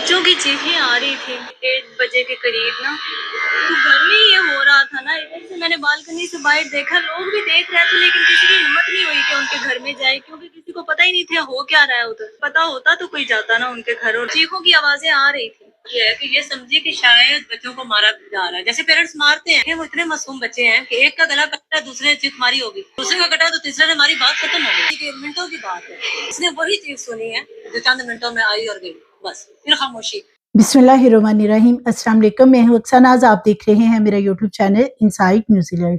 बच्चों की चीखें आ रही थी 1:30 के करीब ना, तो घर में ये हो रहा था ना। इधर से मैंने बालकनी से बाहर देखा, लोग भी देख रहे थे, लेकिन किसी की हिम्मत नहीं हुई कि उनके घर में जाए, क्योंकि किसी को पता ही नहीं था हो क्या रहा है उधर। पता होता तो कोई जाता ना उनके घर, और चीखों की आवाजें आ रही थी। ये है कि ये समझिए कि शायद बच्चों को मारा जा रहा है, जैसे पेरेंट्स मारते हैं। वो इतने मासूम बच्चे हैं कि एक का गला कटा है, दूसरे ने चीख मारी होगी, दूसरे का कटा तो तीसरे ने मारी, बात खत्म हो गई। मिनटों की बात है, इसने वही चीख सुनी है जो चंद मिनटों में आई और गई, बस फिर खामोशी। बिस्मिल्लाहिर्रहमानिर्रहीम। अस्सलाम वालेकुम। मैं हूं अक्सनाज, आप देख रहे हैं मेरा YouTube channel insight New Zealand.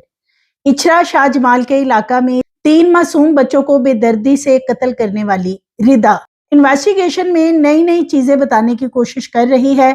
Ichhra Shahjamal के इलाका में 3 मासूम बच्चों को बेदर्दी से कत्ल करने वाली रिदा इन्वेस्टिगेशन में नई नई चीजें बताने की कोशिश कर रही है।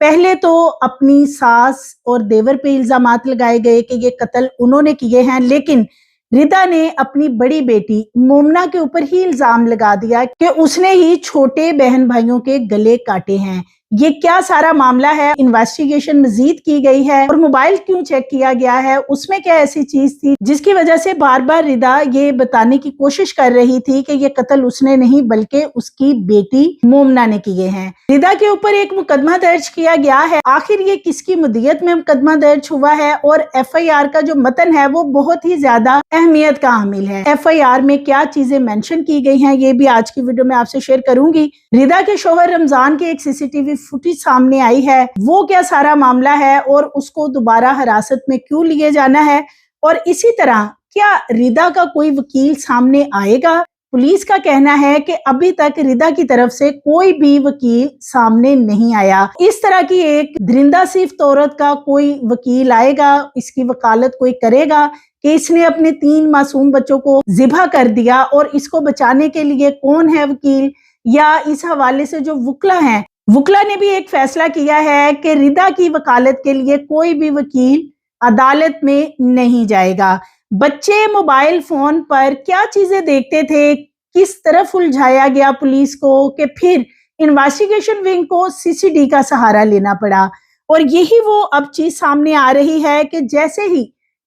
पहले तो अपनी सास और देवर पे इल्जामात लगाए गए कि ये कत्ल उन्होंने किए हैं, लेकिन रिदा ने अपनी बड़ी बेटी मोमना के ऊपर ही इल्जाम लगा दिया कि उसने ही छोटे बहन भाइयों के गले काटे हैं। ये क्या सारा मामला है, इन्वेस्टिगेशन मजीद की गई है और मोबाइल क्यों चेक किया गया है, उसमें क्या ऐसी चीज थी जिसकी वजह से बार बार रिदा ये बताने की कोशिश कर रही थी कि ये कत्ल उसने नहीं बल्कि उसकी बेटी मोमना ने किए हैं। रिदा के ऊपर एक मुकदमा दर्ज किया गया है। आखिर ये किसकी मुद्दियत में मुकदमा दर्ज हुआ है और FIR का जो मतन है वो बहुत ही ज्यादा अहमियत का हामिल है। FIR में क्या चीजें मेंशन की गई हैं ये भी आज की वीडियो में आपसे शेयर करूंगी। रिदा के शोहर रमजान के एक CCTV फुटेज सामने आई है, वो क्या सारा मामला है और उसको दोबारा हिरासत में क्यों लिए जाना है, और इसी तरह क्या रिदा का कोई वकील सामने आएगा। पुलिस का कहना है कि अभी तक रिदा की तरफ से कोई भी वकील सामने नहीं आया। इस तरह की एक दरिंदा सिफ्त औरत का कोई वकील आएगा, इसकी वकालत कोई करेगा कि इसने अपने 3 मासूम बच्चों को ज़िबा कर दिया और इसको बचाने के लिए कौन है वकील, या इस हवाले से जो वुकला हैं, वुकला ने भी एक फैसला किया है कि रिदा की वकालत के लिए कोई भी वकील अदालत में नहीं जाएगा। बच्चे मोबाइल फोन पर क्या चीजें देखते थे, किस तरफ उलझाया गया पुलिस को कि फिर इन्वेस्टिगेशन विंग को CCD का सहारा लेना पड़ा। और यही वो अब चीज सामने आ रही है कि जैसे ही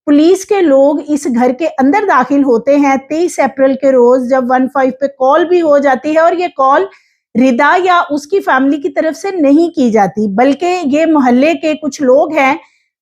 पुलिस के लोग इस घर के अंदर दाखिल होते हैं 23 अप्रैल के रोज, जब 15 पे कॉल भी हो जाती है, और ये कॉल रिदा या उसकी फैमिली की तरफ से नहीं की जाती बल्कि ये मोहल्ले के कुछ लोग हैं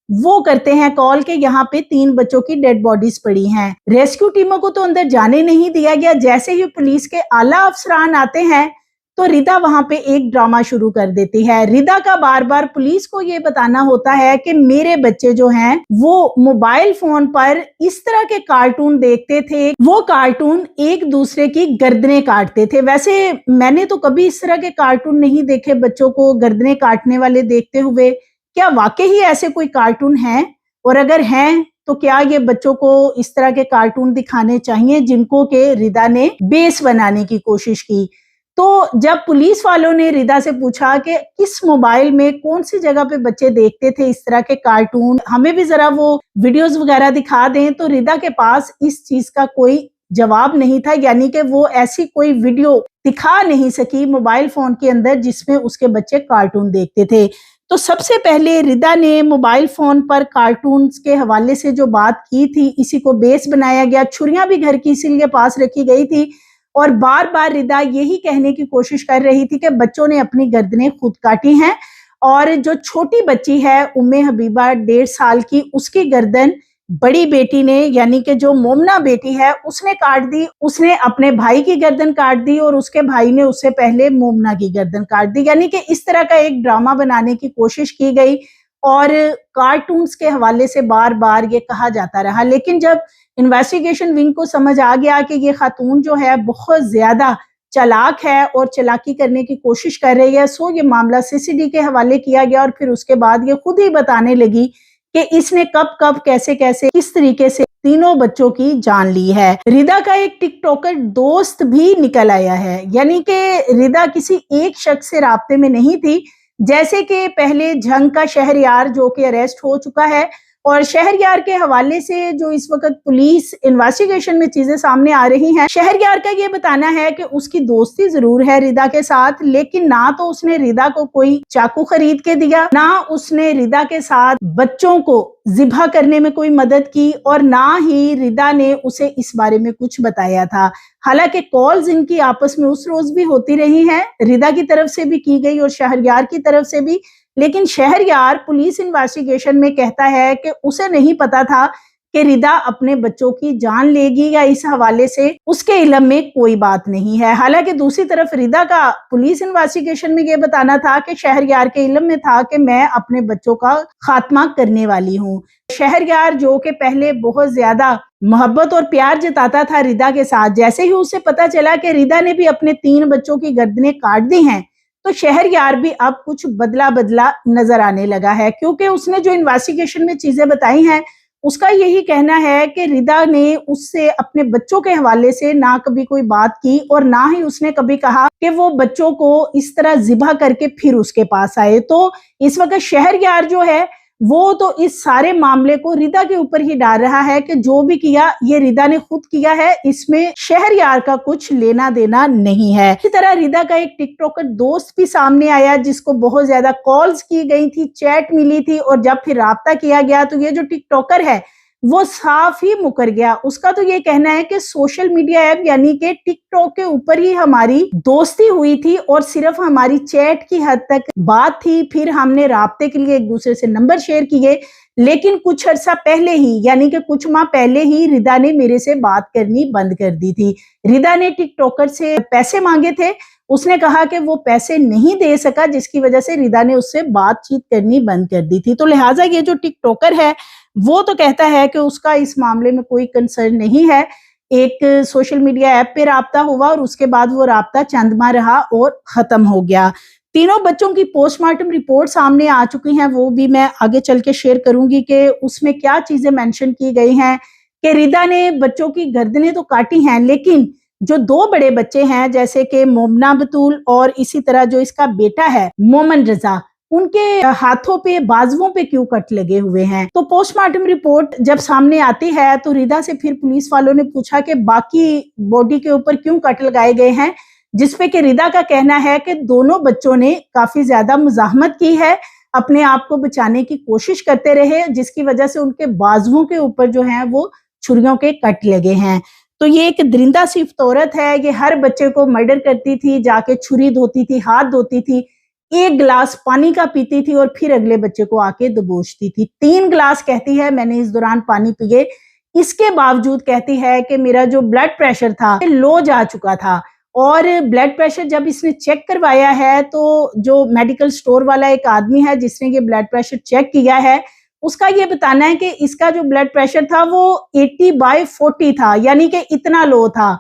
वो करते हैं कॉल के यहाँ पे 3 बच्चों की डेड बॉडीज पड़ी हैं। रेस्क्यू टीमों को तो अंदर जाने नहीं दिया गया। जैसे ही पुलिस के आला अफसरान आते हैं तो रिदा वहां पे एक ड्रामा शुरू कर देती है। रिदा का बार बार पुलिस को ये बताना होता है कि मेरे बच्चे जो हैं वो मोबाइल फोन पर इस तरह के कार्टून देखते थे, वो कार्टून एक दूसरे की गर्दनें काटते थे। वैसे मैंने तो कभी इस तरह के कार्टून नहीं देखे बच्चों को गर्दनें काटने वाले देखते हुए। क्या वाकई ही ऐसे कोई कार्टून हैं, और अगर हैं तो क्या ये बच्चों को इस तरह के कार्टून दिखाने चाहिए जिनको के रिदा ने बेस बनाने की कोशिश की। तो जब पुलिस वालों ने रिदा से पूछा कि किस मोबाइल में कौन सी जगह पे बच्चे देखते थे इस तरह के कार्टून, हमें भी जरा वो वीडियोस वगैरह दिखा दें, तो रिदा के पास इस चीज का कोई जवाब नहीं था, यानी कि वो ऐसी कोई वीडियो दिखा नहीं सकी मोबाइल फोन के अंदर जिसमें उसके बच्चे कार्टून देखते थे। तो सबसे पहले रिदा ने मोबाइल फोन पर कार्टून्स के हवाले से जो बात की थी, इसी को बेस बनाया गया। छुरियां भी घर की इसीलिए पास रखी गई थी और बार बार रिदा यही कहने की कोशिश कर रही थी कि बच्चों ने अपनी गर्दनें खुद काटी हैं, और जो छोटी बच्ची है उम्मे हबीबा 1.5 साल की, उसकी गर्दन बड़ी बेटी ने यानी कि जो मोमना बेटी है उसने काट दी। उसने अपने भाई की गर्दन काट दी और उसके भाई ने उससे पहले मोमना की गर्दन काट दी। यानी कि इस तरह का एक ड्रामा बनाने की कोशिश की गई और कार्टून्स के हवाले से बार बार ये कहा जाता रहा। लेकिन जब इन्वेस्टिगेशन विंग को समझ आ गया कि ये खातून जो है बहुत ज्यादा चालाक है और चालाकी करने की कोशिश कर रही है, सो ये मामला CCD के हवाले किया गया और फिर उसके बाद ये खुद ही बताने लगी कि इसने कब कब कैसे कैसे किस तरीके से 3 बच्चों की जान ली है। रिदा का एक टिकटॉकर दोस्त भी निकल आया है, यानी कि रिदा किसी एक शख्स से राब्ते में नहीं थी। जैसे कि पहले झंग का शहरयार जो कि अरेस्ट हो चुका है اور شہریار کے حوالے سے جو اس وقت پولیس انویسٹیگیشن میں چیزیں سامنے آ رہی ہیں، شہریار کا یہ بتانا ہے کہ اس کی دوستی ضرور ہے ردا کے ساتھ، لیکن نہ تو اس نے ردا کو کوئی چاقو خرید کے دیا، نہ اس نے ردا کے ساتھ بچوں کو ذبح کرنے میں کوئی مدد کی، اور نہ ہی ردا نے اسے اس بارے میں کچھ بتایا تھا۔ حالانکہ کالز ان کی آپس میں اس روز بھی ہوتی رہی ہیں، ردا کی طرف سے بھی کی گئی اور شہریار کی طرف سے بھی، لیکن شہریار پولیس انویسٹیگیشن میں کہتا ہے کہ اسے نہیں پتا تھا کہ ردا اپنے بچوں کی جان لے گی، یا اس حوالے سے اس کے علم میں کوئی بات نہیں ہے۔ حالانکہ دوسری طرف ردا کا پولیس انویسٹیگیشن میں یہ بتانا تھا کہ شہریار کے علم میں تھا کہ میں اپنے بچوں کا خاتمہ کرنے والی ہوں۔ شہریار جو کہ پہلے بہت زیادہ محبت اور پیار جتاتا تھا ردا کے ساتھ، جیسے ہی اسے پتا چلا کہ ردا نے بھی اپنے 3 بچوں کی گردنیں کاٹ دی ہیں، تو شہریار بھی اب کچھ بدلا نظر آنے لگا ہے، کیونکہ اس نے جو انویسٹیگیشن میں چیزیں بتائی ہیں اس کا یہی کہنا ہے کہ ردا نے اس سے اپنے بچوں کے حوالے سے نہ کبھی کوئی بات کی، اور نہ ہی اس نے کبھی کہا کہ وہ بچوں کو اس طرح ذبح کر کے پھر اس کے پاس آئے۔ تو اس وقت شہریار جو ہے وہ تو اس سارے معاملے کو ردا کے اوپر ہی ڈال رہا ہے کہ جو بھی کیا یہ ردا نے خود کیا ہے، اس میں شہریار کا کچھ لینا دینا نہیں ہے۔ اسی طرح ردا کا ایک ٹک ٹاکر دوست بھی سامنے آیا جس کو بہت زیادہ کالز کی گئی تھی، چیٹ ملی تھی، اور جب پھر رابطہ کیا گیا تو یہ جو ٹک ٹاکر ہے وہ صاف ہی مکر گیا۔ اس کا تو یہ کہنا ہے کہ سوشل میڈیا ایپ یعنی کہ ٹک ٹاک کے اوپر ہی ہماری دوستی ہوئی تھی، اور صرف ہماری چیٹ کی حد تک بات تھی، پھر ہم نے رابطے کے لیے ایک دوسرے سے نمبر شیئر کیے، لیکن کچھ عرصہ پہلے ہی یعنی کہ کچھ ماہ پہلے ہی ردا نے میرے سے بات کرنی بند کر دی تھی۔ ردا نے ٹک ٹاکر سے پیسے مانگے تھے، اس نے کہا کہ وہ پیسے نہیں دے سکا، جس کی وجہ سے ردا نے اس سے بات چیت کرنی بند کر دی تھی۔ تو لہٰذا یہ جو ٹک ٹاکر ہے وہ تو کہتا ہے کہ اس کا اس معاملے میں کوئی کنسرن نہیں ہے، ایک سوشل میڈیا ایپ پہ رابطہ ہوا اور اس کے بعد وہ رابطہ چند ماہ رہا اور ختم ہو گیا۔ تینوں بچوں کی پوسٹ مارٹم رپورٹ سامنے آ چکی ہیں، وہ بھی میں آگے چل کے شیئر کروں گی کہ اس میں کیا چیزیں مینشن کی گئی ہیں کہ ردا نے بچوں کی گردنیں تو کاٹی ہیں، لیکن جو 2 بڑے بچے ہیں جیسے کہ مومنہ بطول اور اسی طرح جو اس کا بیٹا ہے مومن رضا، ان کے ہاتھوں پہ بازوؤں پہ کیوں کٹ لگے ہوئے ہیں۔ تو پوسٹ مارٹم رپورٹ جب سامنے آتی ہے تو ردا سے پھر پولیس والوں نے پوچھا کہ باقی باڈی کے اوپر کیوں کٹ لگائے گئے ہیں، جس پہ کہ ردا کا کہنا ہے کہ دونوں بچوں نے کافی زیادہ مزاحمت کی ہے، اپنے آپ کو بچانے کی کوشش کرتے رہے، جس کی وجہ سے ان کے بازوؤں کے اوپر جو ہیں وہ چھریوں کے کٹ لگے ہیں۔ تو یہ ایک درندہ صفت عورت ہے، یہ ہر بچے کو مرڈر کرتی تھی، جا کے چھری دھوتی تھی، ہاتھ دھوتی تھی، 1 گلاس پانی کا پیتی تھی اور پھر اگلے بچے کو آ کے دبوچتی تھی۔ 3 گلاس کہتی ہے میں نے اس دوران پانی پیے، اس کے باوجود کہتی ہے کہ میرا جو بلڈ پریشر تھا لو جا چکا تھا، اور بلڈ پریشر جب اس نے چیک کروایا ہے تو جو میڈیکل سٹور والا ایک آدمی ہے جس نے یہ بلڈ پریشر چیک کیا ہے، اس کا یہ بتانا ہے کہ اس کا جو بلڈ پریشر تھا وہ 80/40 تھا، یعنی کہ اتنا لو تھا۔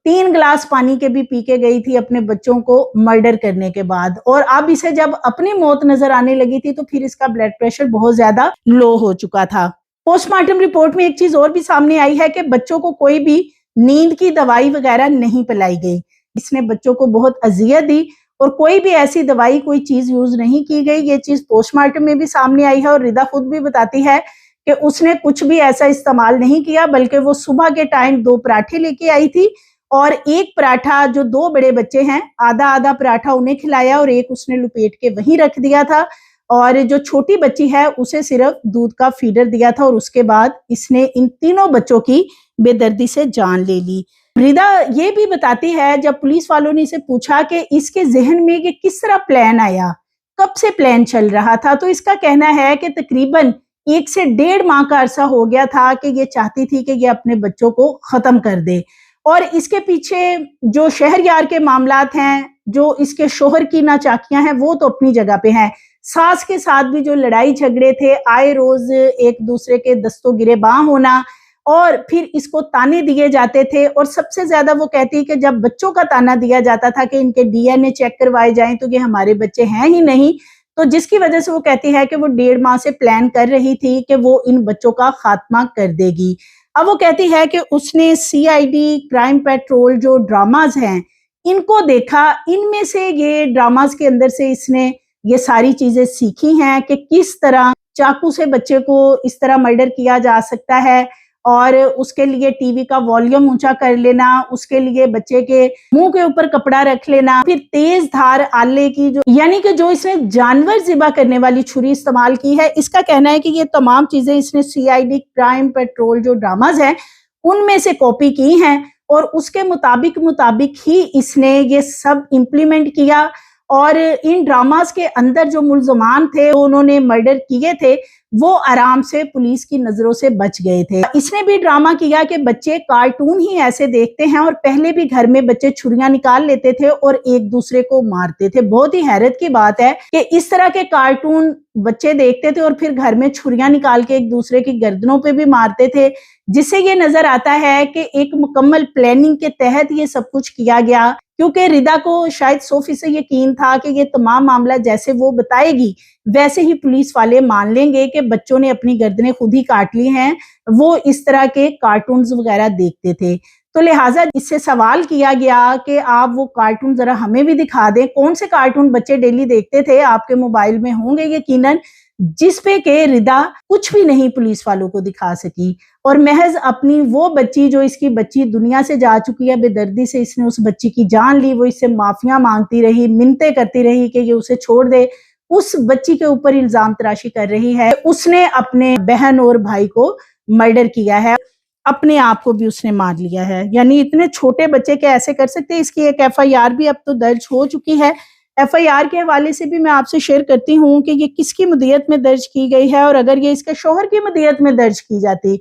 3 گلاس پانی کے بھی پی کے گئی تھی اپنے بچوں کو مرڈر کرنے کے بعد، اور اب اسے جب اپنی موت نظر آنے لگی تھی تو پھر اس کا بلڈ پریشر بہت زیادہ لو ہو چکا تھا۔ پوسٹ مارٹم رپورٹ میں ایک چیز اور بھی سامنے آئی ہے کہ بچوں کو کوئی بھی نیند کی دوائی وغیرہ نہیں پلائی گئی، اس نے بچوں کو بہت اذیت دی، اور کوئی بھی ایسی دوائی کوئی چیز یوز نہیں کی گئی۔ یہ چیز پوسٹ مارٹم میں بھی سامنے آئی ہے، اور ردا خود بھی بتاتی ہے کہ اس نے کچھ بھی ایسا استعمال نہیں کیا، بلکہ وہ صبح کے ٹائم 2 پراٹھے لے کے آئی تھی، اور ایک پراٹھا جو 2 بڑے بچے ہیں آدھا پراٹھا انہیں کھلایا اور ایک اس نے لپیٹ کے وہیں رکھ دیا تھا، اور جو چھوٹی بچی ہے اسے صرف دودھ کا فیڈر دیا تھا، اور اس کے بعد اس نے ان تینوں بچوں کی بے دردی سے جان لے لی۔ ردا یہ بھی بتاتی ہے جب پولیس والوں نے اسے پوچھا کہ اس کے ذہن میں یہ کس طرح پلان آیا، کب سے پلان چل رہا تھا، تو اس کا کہنا ہے کہ تقریباً 1 سے 1.5 ماہ کا عرصہ ہو گیا تھا کہ یہ چاہتی تھی کہ یہ اپنے بچوں کو ختم کر دے، اور اس کے پیچھے جو شہریار کے معاملات ہیں، جو اس کے شوہر کی ناچاکیاں ہیں، وہ تو اپنی جگہ پہ ہیں۔ ساس کے ساتھ بھی جو لڑائی جھگڑے تھے، آئے روز ایک دوسرے کے دستوں گرے باں ہونا، اور پھر اس کو تانے دیے جاتے تھے، اور سب سے زیادہ وہ کہتی کہ جب بچوں کا تانا دیا جاتا تھا کہ ان کے DNA چیک کروائے جائیں تو یہ ہمارے بچے ہیں ہی نہیں، تو جس کی وجہ سے وہ کہتی ہے کہ وہ 1.5 ماہ سے پلان کر رہی تھی کہ وہ ان بچوں کا خاتمہ کر دے گی۔ اب وہ کہتی ہے کہ اس نے CID کرائم پیٹرول جو ڈراماز ہیں ان کو دیکھا، ان میں سے یہ ڈراماز کے اندر سے اس نے یہ ساری چیزیں سیکھی ہیں کہ کس طرح चाकू से बच्चे को इस तरह मर्डर किया जा सकता है और उसके लिए टीवी का वॉल्यूम ऊंचा कर लेना, उसके लिए बच्चे के मुंह के ऊपर कपड़ा रख लेना, फिर तेज धार आले की जो यानी कि जो इसने जानवर ज़िबा करने वाली छुरी इस्तेमाल की है। इसका कहना है कि ये तमाम चीजें इसने सीआईडी क्राइम पेट्रोल जो ड्रामाज हैं उनमें से कॉपी की हैं और उसके मुताबिक ही इसने ये सब इम्प्लीमेंट किया। और इन ड्रामास के अंदर जो मुल्ज़मान थे, उन्होंने मर्डर किए थे, वो आराम से पुलिस की नजरों से बच गए थे। इसने भी ड्रामा किया कि बच्चे कार्टून ही ऐसे देखते हैं और पहले भी घर में बच्चे छुरियां निकाल लेते थे और एक दूसरे को मारते थे। बहुत ही हैरत की बात है कि इस तरह के कार्टून बच्चे देखते थे और फिर घर में छुरियां निकाल के एक दूसरे की गर्दनों पे भी मारते थे, जिससे ये नजर आता है कि एक मुकम्मल प्लानिंग के तहत ये सब कुछ किया गया। क्योंकि रिदा को शायद 100% यकीन था कि ये तमाम मामला जैसे वो बताएगी वैसे ही पुलिस वाले मान लेंगे कि बच्चों ने अपनी गर्दनें खुद ही काट ली हैं, वो इस तरह के कार्टून्स वगैरह देखते थे। तो लिहाजा इससे सवाल किया गया कि आप वो कार्टून जरा हमें भी दिखा दें, कौन से कार्टून बच्चे डेली देखते थे, आपके मोबाइल में होंगे यकीनन, जिस पे के रिदा कुछ भी नहीं पुलिस वालों को दिखा सकी और महज अपनी वो बच्ची जो इसकी बच्ची दुनिया से जा चुकी है, बेदर्दी से इसने उस बच्ची की जान ली, वो इससे माफिया मांगती रही, मिन्नतें करती रही कि ये उसे छोड़ दे, उस बच्ची के ऊपर इल्जाम तराशी कर रही है। उसने अपने बहन और भाई को मर्डर किया है, अपने आप को भी उसने मार लिया है। यानी इतने छोटे बच्चे के ऐसे कर सकते हैं। इसकी एक एफआईआर भी अब तो दर्ज हो चुकी है। एफआईआर के हवाले से भी मैं आपसे शेयर करती हूँ कि ये किसकी मदीयत में दर्ज की गई है और अगर ये इसके शौहर की मदीयत में दर्ज की जाती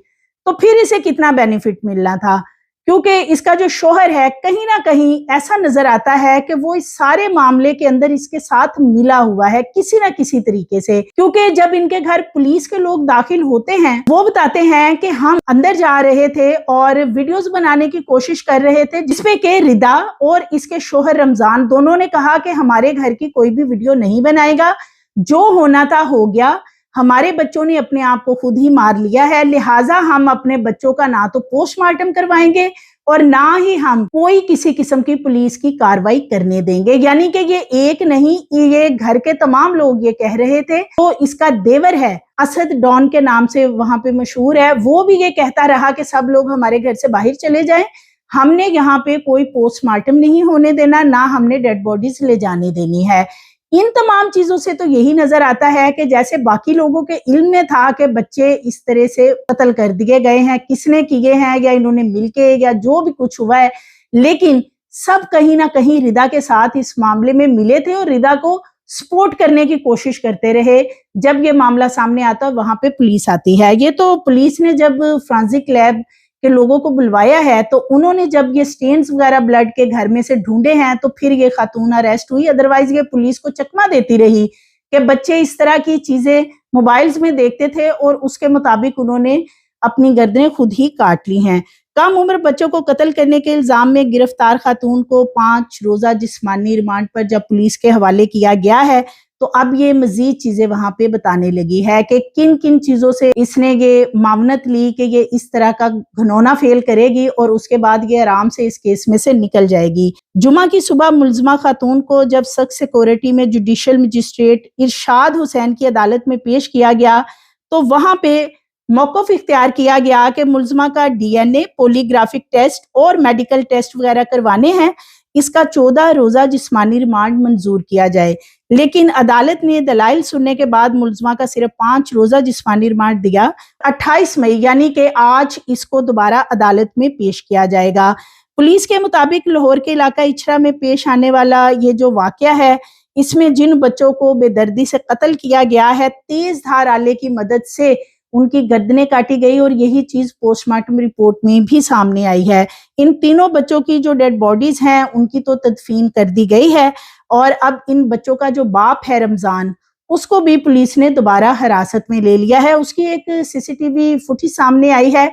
तो फिर इसे कितना बेनिफिट मिलना था। क्योंकि इसका जो शौहर है कहीं ना कहीं ऐसा नजर आता है कि वो इस सारे मामले के अंदर इसके साथ मिला हुआ है किसी ना किसी तरीके से। क्योंकि जब इनके घर पुलिस के लोग दाखिल होते हैं, वो बताते हैं कि हम अंदर जा रहे थे और वीडियोस बनाने की कोशिश कर रहे थे, जिसपे के रिदा और इसके शौहर रमजान दोनों ने कहा कि हमारे घर की कोई भी वीडियो नहीं बनाएगा, जो होना था हो गया, हमारे बच्चों ने अपने आप को खुद ही मार लिया है, लिहाजा हम अपने बच्चों का ना तो पोस्टमार्टम करवाएंगे और ना ही हम कोई किसी किस्म की पुलिस की कार्रवाई करने देंगे। यानी कि ये एक नहीं, ये घर के तमाम लोग ये कह रहे थे। तो इसका देवर है असद डॉन के नाम से वहां पे मशहूर है, वो भी ये कहता रहा कि सब लोग हमारे घर से बाहर चले जाएं, हमने यहाँ पे कोई पोस्टमार्टम नहीं होने देना, ना हमने डेड बॉडीज ले जाने देनी है। इन तमाम चीजों से तो यही नजर आता है कि जैसे बाकी लोगों के इल्म में था कि बच्चे इस तरह से कत्ल कर दिए गए हैं, किसने किए हैं या इन्होंने मिलके या जो भी कुछ हुआ है, लेकिन सब कहीं ना कहीं रिदा के साथ इस मामले में मिले थे और रिदा को सपोर्ट करने की कोशिश करते रहे। जब ये मामला सामने आता वहां पे पुलिस आती है। ये तो पुलिस ने जब फॉरेंसिक लैब के लोगों को बुलवाया है तो उन्होंने जब ये स्टेन्स वगैरह ब्लड के घर में से ढूंढे हैं तो फिर ये खातून अरेस्ट हुई। अदरवाइज ये पुलिस को चकमा देती रही कि बच्चे इस तरह की चीजें मोबाइल्स में देखते थे और उसके मुताबिक उन्होंने अपनी गर्दनें खुद ही काट ली हैं। कम उम्र बच्चों को कत्ल करने के इल्जाम में गिरफ्तार खातून को 5 रोजा जिस्मानी रिमांड पर जब पुलिस के हवाले किया गया है तो अब ये मजीद चीजें वहां पे बताने लगी है कि किन किन चीजों से इसने ये मामनत ली कि ये इस तरह का घनौना फेल करेगी और उसके बाद ये आराम से इस केस में से निकल जाएगी। जुमा की सुबह मुल्जिमा खातून को जब सख्त सिक्योरिटी में जुडिशल मजिस्ट्रेट इरशाद हुसैन की अदालत में पेश किया गया तो वहां पे मौक़िफ़ इख्तियार किया गया कि मुल्जिमा का डीएनए, पॉलीग्राफिक टेस्ट और मेडिकल टेस्ट वगैरह करवाने हैं, इसका 14 रोजा जिस्मानी रिमांड मंजूर किया जाए। लेकिन अदालत ने दलाइल सुनने के बाद मुल्जिमा का सिर्फ 5 रोजा जिस्मानी रिमांड दिया। 28 मई यानी कि आज इसको दोबारा अदालत में पेश किया जाएगा। पुलिस के मुताबिक लाहौर के इलाका इछरा में पेश आने वाला ये जो वाकया है, इसमें जिन बच्चों को बेदर्दी से कत्ल किया गया है, तेज धार आले की मदद से उनकी गर्दनें काटी गई और यही चीज पोस्टमार्टम रिपोर्ट में भी सामने आई है। इन तीनों बच्चों की जो डेड बॉडीज हैं उनकी तो तदफीन कर दी गई है और अब इन बच्चों का जो बाप है रमजान, उसको भी पुलिस ने दोबारा हिरासत में ले लिया है। उसकी एक सीसीटीवी फुटेज सामने आई है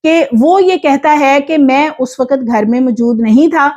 कि वो ये कहता है कि मैं उस वक्त घर में मौजूद नहीं था,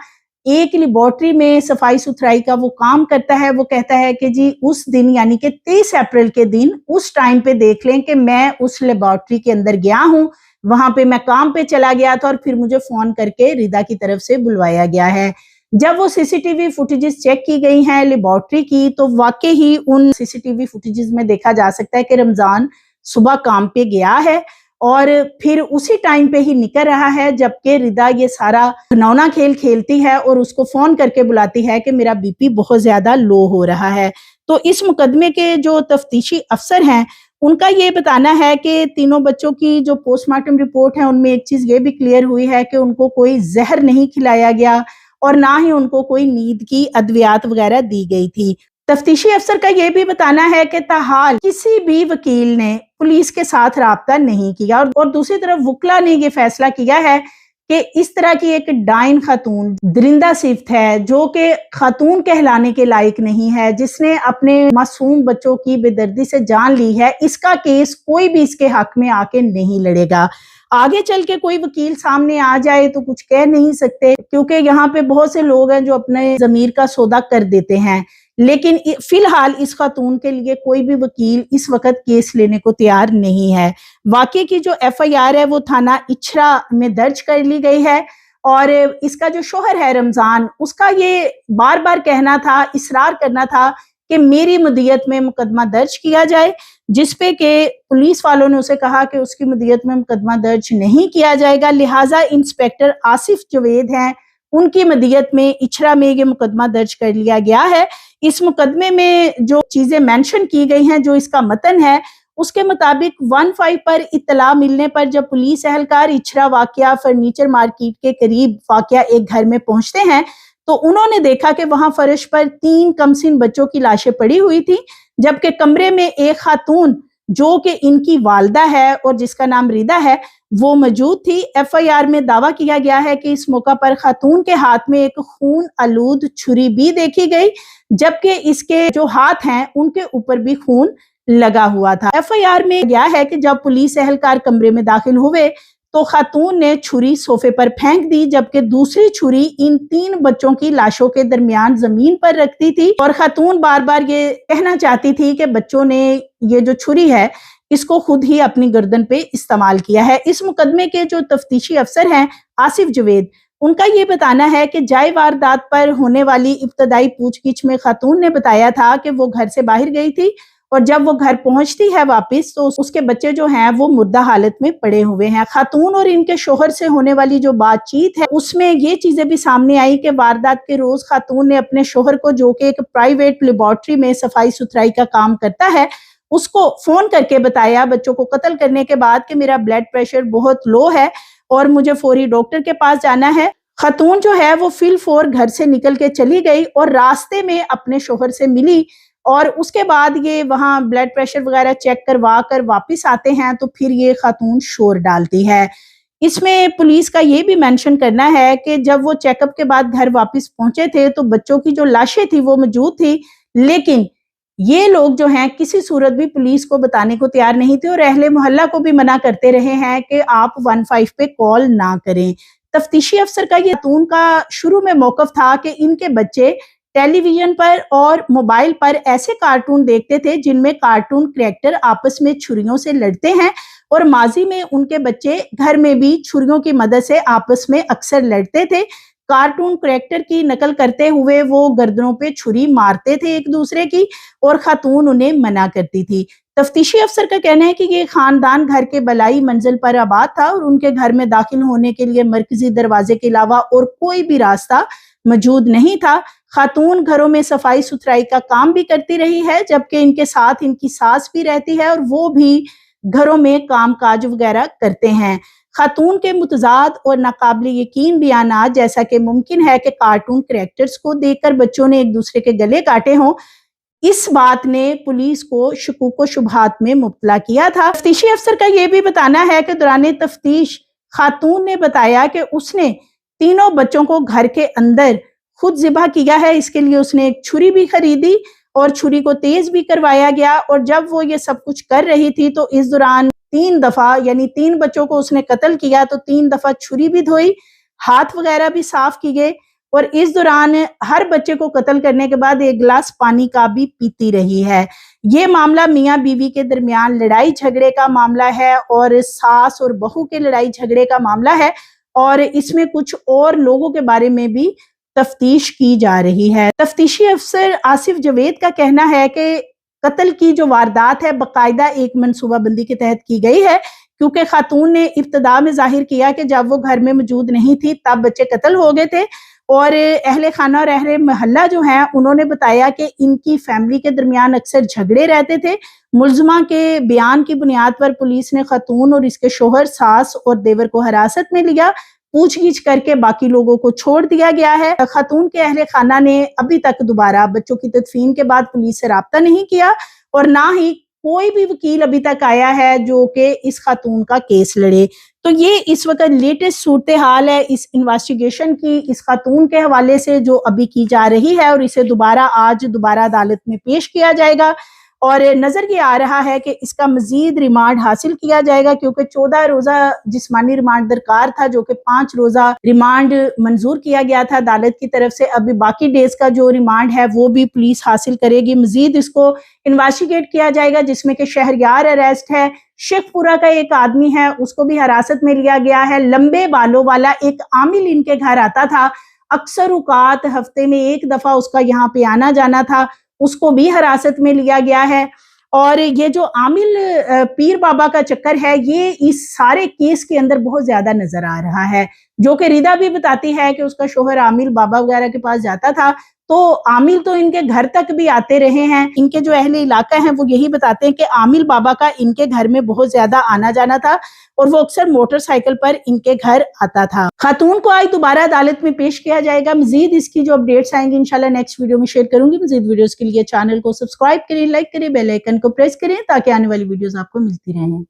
एक लेबोरेटरी में सफाई सुथराई का वो काम करता है। वो कहता है कि जी उस दिन यानी कि 23 अप्रैल के दिन उस टाइम पे देख लें कि मैं उस लेबोरेटरी के अंदर गया हूँ, वहां पे मैं काम पे चला गया था और फिर मुझे फोन करके रिदा की तरफ से बुलवाया गया है। जब वो सीसीटीवी फुटेजेस चेक की गई हैं लेबॉर्ट्री की, तो वाकई ही उन सीसीटीवी फुटेजेस में देखा जा सकता है कि रमजान सुबह काम पे गया है और फिर उसी टाइम पे ही निकल रहा है, जबकि रिदा ये सारा घिनौना खेल खेलती है और उसको फोन करके बुलाती है कि मेरा बीपी बहुत ज्यादा लो हो रहा है। तो इस मुकदमे के जो तफ्तीशी अफसर हैं, उनका ये बताना है कि तीनों बच्चों की जो पोस्टमार्टम रिपोर्ट है उनमें एक चीज ये भी क्लियर हुई है कि उनको कोई जहर नहीं खिलाया गया और ना ही उनको कोई नींद की अद्वियात वगैरह दी गई थी। तफ्तीशी अफसर का ये भी बताना है कि ताहाल किसी भी वकील ने पुलिस के साथ राब्ता नहीं किया और दूसरी तरफ वकला ने ये फैसला किया है कि इस तरह की एक डाइन खातून दरिंदा सिफ्त है जो कि खातून कहलाने के लायक नहीं है, जिसने अपने मासूम बच्चों की बेदर्दी से जान ली है, इसका केस कोई भी इसके हक में आके नहीं लड़ेगा। आगे चल के कोई वकील सामने आ जाए तो कुछ कह नहीं सकते, क्योंकि यहाँ पे बहुत से लोग हैं जो अपने ज़मीर का सौदा कर देते हैं, लेकिन फिलहाल इस खातून के लिए कोई भी वकील इस वक्त केस लेने को तैयार नहीं है। वाकई की जो एफआईआर है वो थाना इछरा में दर्ज कर ली गई है और इसका जो शोहर है रमजान, उसका ये बार बार कहना था, इसरार करना था कि मेरी मुद्दत में मुकदमा दर्ज किया जाए, जिसपे के पुलिस वालों ने उसे कहा कि उसकी मुद्दत में मुकदमा दर्ज नहीं किया जाएगा, लिहाजा इंस्पेक्टर आसिफ जवेद हैं, उनकी मुद्दत में इछरा में ये मुकदमा दर्ज कर लिया गया है। इस मुकदमे में जो चीजें मेंशन की गई हैं, जो इसका मतन है, उसके मुताबिक 15 पर इत्तला मिलने पर जब पुलिस एहलकार इछरा वाकया फर्नीचर मार्केट के करीब वाकया एक घर में पहुंचते हैं तो उन्होंने देखा कि वहां फर्श पर 3 कमसिन बच्चों की लाशें पड़ी हुई थी, जबकि कमरे में एक खातून जो कि इनकी वालदा है और जिसका नाम रिदा है वो मौजूद थी। एफआईआर में दावा किया गया है कि इस मौका पर खातून के हाथ में एक खून आलूद छुरी भी देखी गई, जबकि इसके जो हाथ हैं उनके ऊपर भी खून लगा हुआ था। एफआईआर में गया है कि जब पुलिस एहलकार कमरे में दाखिल हुए तो खातून ने छुरी सोफे पर फेंक दी, जबकि दूसरी छुरी इन 3 बच्चों की लाशों के दरमियान जमीन पर रखती थी और खातून बार बार ये कहना चाहती थी कि बच्चों ने ये जो छुरी है इसको खुद ही अपनी गर्दन पे इस्तेमाल किया है। इस मुकदमे के जो तफ्तीशी अफसर हैं आसिफ जवेद, उनका ये बताना है कि जाए वारदात पर होने वाली इब्तदाई पूछगिछ में खातून ने बताया था कि वो घर से बाहर गई थी और जब वो घर पहुंचती है वापस तो उसके बच्चे जो हैं वो मुर्दा हालत में पड़े हुए हैं। खातून और इनके शोहर से होने वाली जो बातचीत है उसमें ये चीजें भी सामने आई कि वारदात के रोज खातून ने अपने शोहर को, जो कि एक प्राइवेट लेबॉर्ट्री में सफाई सुथराई का काम करता है, उसको फोन करके बताया बच्चों को कत्ल करने के बाद कि मेरा ब्लड प्रेशर बहुत लो है और मुझे फौरी डॉक्टर के पास जाना है। खातून जो है वो फिलफौर घर से निकल के चली गई और रास्ते में अपने शोहर से मिली और उसके बाद ये वहां ब्लड प्रेशर वगैरह चेक करवा कर वापस आते हैं तो फिर ये खातून शोर डालती है। इसमें पुलिस का ये भी मेंशन करना है कि जब वो चेकअप के बाद घर वापस पहुंचे थे तो बच्चों की जो लाशें थी वो मौजूद थी, लेकिन ये लोग जो हैं किसी सूरत भी पुलिस को बताने को तैयार नहीं थे और अहले मोहल्ला को भी मना करते रहे हैं कि आप 15 पे कॉल ना करें। तफ्तीशी अफसर का ये खातून का शुरू में मौकफ था कि इनके बच्चे टेलीविजन पर और मोबाइल पर ऐसे कार्टून देखते थे जिनमें कार्टून कैरेक्टर आपस में छुरियों से लड़ते हैं और माजी में उनके बच्चे घर में भी छुरियों की मदद से आपस में अक्सर लड़ते थे। कार्टून कैरेक्टर की नकल करते हुए वो गर्दनों पे छुरी मारते थे एक दूसरे की और खातून उन्हें मना करती थी। तफ्तीशी अफसर का कहना है कि ये खानदान घर के बलाई मंजिल पर आबाद था और उनके घर में दाखिल होने के लिए मरकजी दरवाजे के अलावा और कोई भी रास्ता मौजूद नहीं था। खातून घरों में सफाई सुथराई का काम भी करती रही है, जबकि इनके साथ इनकी सास भी रहती है और वो भी घरों में काम काज वगैरह करते हैं। खातून के मुतजाद और नाकाबिल यकीन बयानात जैसा कि मुमकिन है कि कार्टून कैरेक्टर्स को देखकर बच्चों ने एक दूसरे के गले काटे हों, इस बात ने पुलिस को शुकूक व शुबहात में मुब्तला किया था। तफ्तीशी अफसर का यह भी बताना है कि दौरान तफ्तीश खातून ने बताया कि उसने तीनों बच्चों को घर के अंदर खुद ज़िबा किया है। इसके लिए उसने एक छुरी भी खरीदी और छुरी को तेज भी करवाया गया और जब वो ये सब कुछ कर रही थी तो इस दौरान 3 दफा यानी 3 बच्चों को उसने कत्ल किया तो 3 दफा छुरी भी धोई, हाथ वगैरह भी साफ की गए और इस दौरान हर बच्चे को कत्ल करने के बाद 1 गिलास पानी का भी पीती रही है। ये मामला मियाँ बीवी के दरमियान लड़ाई झगड़े का मामला है और सास और बहू के लड़ाई झगड़े का मामला है और इसमें कुछ और लोगों के बारे में भी तफ्तीश की जा रही है। तफ्तीशी अफसर आसिफ जवेद का कहना है कि कत्ल की जो वारदात है बकायदा एक मनसूबाबंदी के तहत की गई है, क्योंकि खातून ने इब्तदा में जाहिर किया कि जब वो घर में मौजूद नहीं थी तब बच्चे कत्ल हो गए थे, और अहले खाना और अहले महल्ला जो हैं उन्होंने बताया कि इनकी फैमिली के दरमियान अक्सर झगड़े रहते थे। मुलजमा के बयान की बुनियाद पर पुलिस ने खातून और इसके शोहर, सास और देवर को हिरासत में लिया। पूछगिछ करके बाकी लोगों को छोड़ दिया गया है। खातून के अहले खाना ने अभी तक दोबारा बच्चों की तदफीन के बाद पुलिस से राब्ता नहीं किया, और ना ही कोई भी वकील अभी तक आया है जो कि इस खातून का केस लड़े। तो ये इस वक्त लेटेस्ट सूरत हाल है इस इन्वेस्टिगेशन की, इस खातून के हवाले से जो अभी की जा रही है, और इसे आज दोबारा अदालत में पेश किया जाएगा, और नजर ये आ रहा है कि इसका मजीद रिमांड हासिल किया जाएगा, क्योंकि 14 रोजा जिस्मानी रिमांड दरकार था, जो कि 5 रोजा रिमांड मंजूर किया गया था अदालत की तरफ से। अभी बाकी डेज का जो रिमांड है वो भी पुलिस हासिल करेगी। मजीद इसको इन्वेस्टिगेट किया जाएगा, जिसमें कि शहरयार अरेस्ट है, शेखपुरा का एक आदमी है उसको भी हिरासत में लिया गया है, लंबे बालों वाला एक आमिल इनके घर आता था, अक्सर औकात हफ्ते में एक दफा उसका यहाँ पे आना जाना था, उसको भी हिरासत में लिया गया है। और ये जो आमिल पीर बाबा का चक्कर है ये इस सारे केस के अंदर बहुत ज्यादा नजर आ रहा है, जो कि रिदा भी बताती है कि उसका शोहर आमिल बाबा वगैरह के पास जाता था, तो आमिल तो इनके घर तक भी आते रहे हैं। इनके जो अहले इलाका हैं वो यही बताते हैं कि आमिल बाबा का इनके घर में बहुत ज्यादा आना जाना था, और वो अक्सर मोटरसाइकिल पर इनके घर आता था। खातून को आज दोबारा अदालत में पेश किया जाएगा। मजीद इसकी जो अपडेट्स आएंगी इंशाल्लाह नेक्स्ट वीडियो में शेयर करूंगी। मजीद वीडियोस के लिए चैनल को सब्सक्राइब करें, लाइक करें, बेल आइकन को प्रेस करें, ताकि आने वाली वीडियोस आपको मिलती रहें।